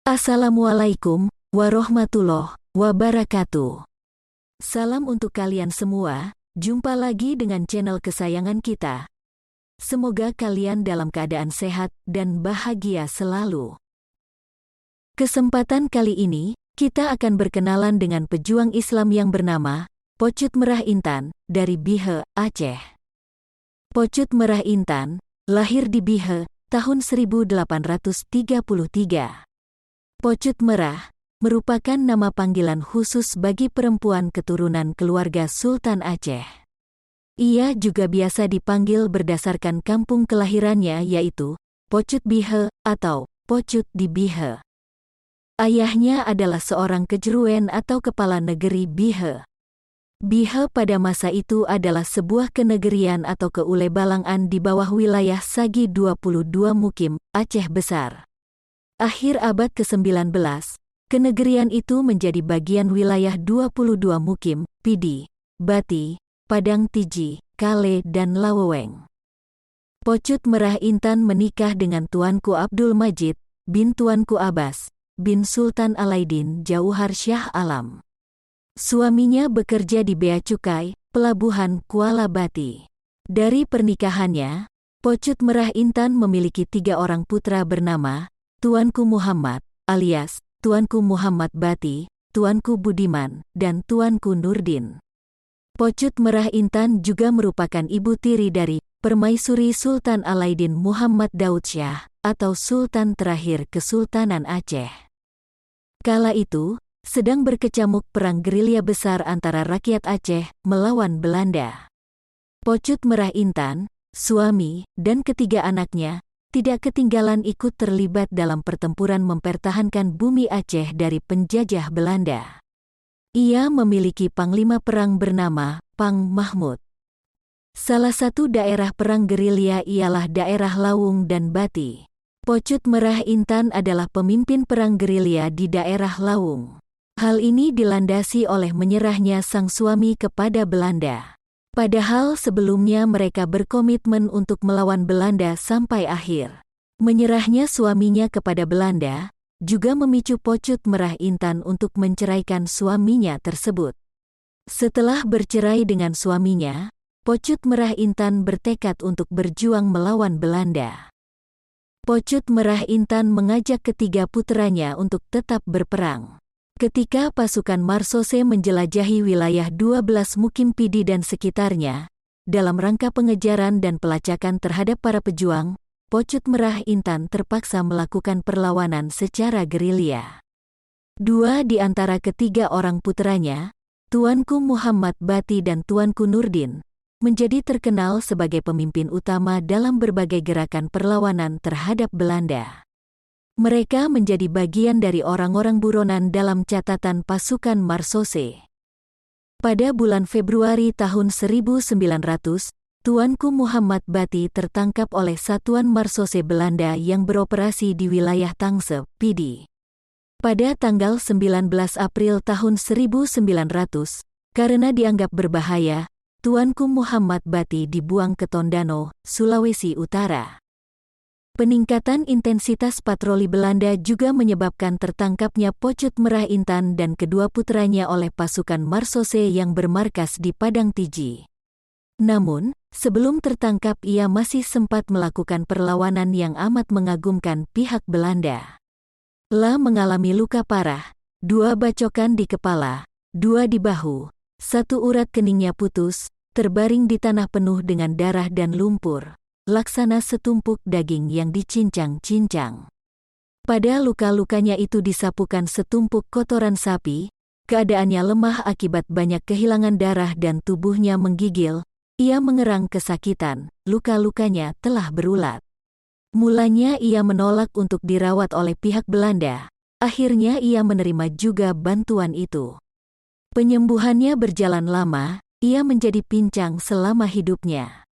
Assalamualaikum warahmatullahi wabarakatuh. Salam untuk kalian semua, jumpa lagi dengan channel kesayangan kita. Semoga kalian dalam keadaan sehat dan bahagia selalu. Kesempatan kali ini, kita akan berkenalan dengan pejuang Islam yang bernama Pocut Merah Intan dari Bihe, Aceh. Pocut Merah Intan lahir di Bihe tahun 1833. Pocut Merah merupakan nama panggilan khusus bagi perempuan keturunan keluarga Sultan Aceh. Ia juga biasa dipanggil berdasarkan kampung kelahirannya yaitu Pocut Bihe atau Pocut di Bihe. Ayahnya adalah seorang kejeruen atau kepala negeri Bihe. Bihe pada masa itu adalah sebuah kenegerian atau keulebalangan di bawah wilayah Sagi 22 Mukim, Aceh Besar. Akhir abad ke-19, kenegerian itu menjadi bagian wilayah 22 Mukim, Pidi, Bati, Padang Tiji, Kale dan Laweweng. Pocut Merah Intan menikah dengan Tuanku Abdul Majid bin Tuanku Abbas bin Sultan Alaidin Jauhar Shah Alam. Suaminya bekerja di Bea Cukai, Pelabuhan Kuala Bati. Dari pernikahannya, Pocut Merah Intan memiliki 3 orang putra bernama Tuanku Muhammad, alias Tuanku Muhammad Bati, Tuanku Budiman, dan Tuanku Nurdin. Pocut Merah Intan juga merupakan ibu tiri dari Permaisuri Sultan Alaidin Muhammad Daud Shah, atau Sultan terakhir Kesultanan Aceh. Kala itu, sedang berkecamuk perang gerilya besar antara rakyat Aceh melawan Belanda. Pocut Merah Intan, suami, dan ketiga anaknya tidak ketinggalan ikut terlibat dalam pertempuran mempertahankan bumi Aceh dari penjajah Belanda. Ia memiliki panglima perang bernama Pang Mahmud. Salah satu daerah perang gerilya ialah daerah Lawung dan Bati. Pocut Merah Intan adalah pemimpin perang gerilya di daerah Lawung. Hal ini dilandasi oleh menyerahnya sang suami kepada Belanda. Padahal sebelumnya mereka berkomitmen untuk melawan Belanda sampai akhir. Menyerahnya suaminya kepada Belanda juga memicu Pocut Merah Intan untuk menceraikan suaminya tersebut. Setelah bercerai dengan suaminya, Pocut Merah Intan bertekad untuk berjuang melawan Belanda. Pocut Merah Intan mengajak ketiga puteranya untuk tetap berperang. Ketika pasukan Marsose menjelajahi wilayah 12 Mukim Pidi dan sekitarnya, dalam rangka pengejaran dan pelacakan terhadap para pejuang, Pocut Merah Intan terpaksa melakukan perlawanan secara gerilya. 2 di antara ketiga orang puteranya, Tuanku Muhammad Bati dan Tuanku Nurdin, menjadi terkenal sebagai pemimpin utama dalam berbagai gerakan perlawanan terhadap Belanda. Mereka menjadi bagian dari orang-orang buronan dalam catatan pasukan Marsose. Pada bulan Februari tahun 1900, Tuanku Muhammad Bati tertangkap oleh satuan Marsose Belanda yang beroperasi di wilayah Tangse, Pidi. Pada tanggal 19 April tahun 1900, karena dianggap berbahaya, Tuanku Muhammad Bati dibuang ke Tondano, Sulawesi Utara. Peningkatan intensitas patroli Belanda juga menyebabkan tertangkapnya Pocut Merah Intan dan kedua putranya oleh pasukan Marsose yang bermarkas di Padang Tiji. Namun, sebelum tertangkap ia masih sempat melakukan perlawanan yang amat mengagumkan pihak Belanda. Mengalami luka parah, 2 bacokan di kepala, 2 di bahu, 1 urat keningnya putus, terbaring di tanah penuh dengan darah dan lumpur. Laksana setumpuk daging yang dicincang-cincang. Pada luka-lukanya itu disapukan setumpuk kotoran sapi, keadaannya lemah akibat banyak kehilangan darah dan tubuhnya menggigil, ia mengerang kesakitan, luka-lukanya telah berulat. Mulanya ia menolak untuk dirawat oleh pihak Belanda, akhirnya ia menerima juga bantuan itu. Penyembuhannya berjalan lama, ia menjadi pincang selama hidupnya.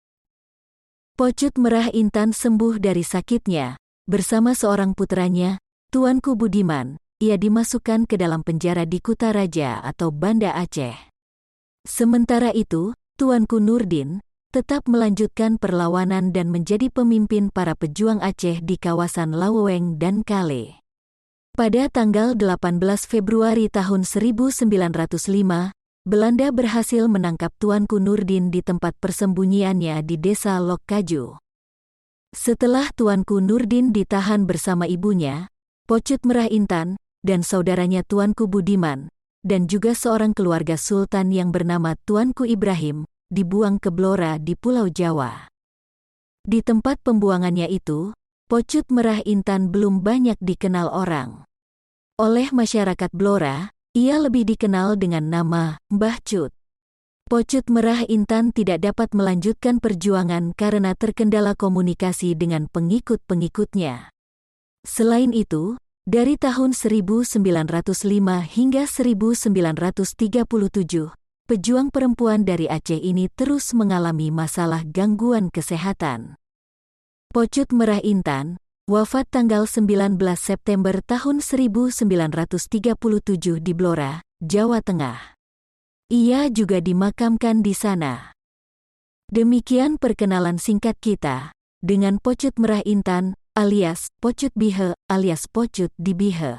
Pocut Merah Intan sembuh dari sakitnya. Bersama seorang putranya, Tuanku Budiman, ia dimasukkan ke dalam penjara di Kutaraja atau Banda Aceh. Sementara itu, Tuanku Nurdin tetap melanjutkan perlawanan dan menjadi pemimpin para pejuang Aceh di kawasan Laweweng dan Kale. Pada tanggal 18 Februari tahun 1905, Belanda berhasil menangkap Tuanku Nurdin di tempat persembunyiannya di desa Lokkaju. Setelah Tuanku Nurdin ditahan bersama ibunya, Pocut Merah Intan, dan saudaranya Tuanku Budiman, dan juga seorang keluarga sultan yang bernama Tuanku Ibrahim, dibuang ke Blora di Pulau Jawa. Di tempat pembuangannya itu, Pocut Merah Intan belum banyak dikenal orang. Oleh masyarakat Blora, ia lebih dikenal dengan nama Mbah Cut. Pocut Merah Intan tidak dapat melanjutkan perjuangan karena terkendala komunikasi dengan pengikut-pengikutnya. Selain itu, dari tahun 1905 hingga 1937, pejuang perempuan dari Aceh ini terus mengalami masalah gangguan kesehatan. Pocut Merah Intan wafat tanggal 19 September tahun 1937 di Blora, Jawa Tengah. Ia juga dimakamkan di sana. Demikian perkenalan singkat kita dengan Pocut Merah Intan alias Pocut Bihe alias Pocut di Bihe.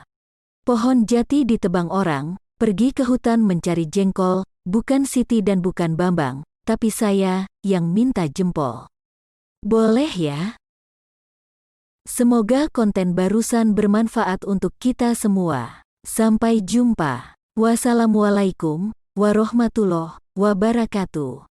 Pohon jati ditebang orang, pergi ke hutan mencari jengkol, bukan Siti dan bukan Bambang, tapi saya yang minta jempol. Boleh ya? Semoga konten barusan bermanfaat untuk kita semua. Sampai jumpa. Wassalamualaikum warahmatullahi wabarakatuh.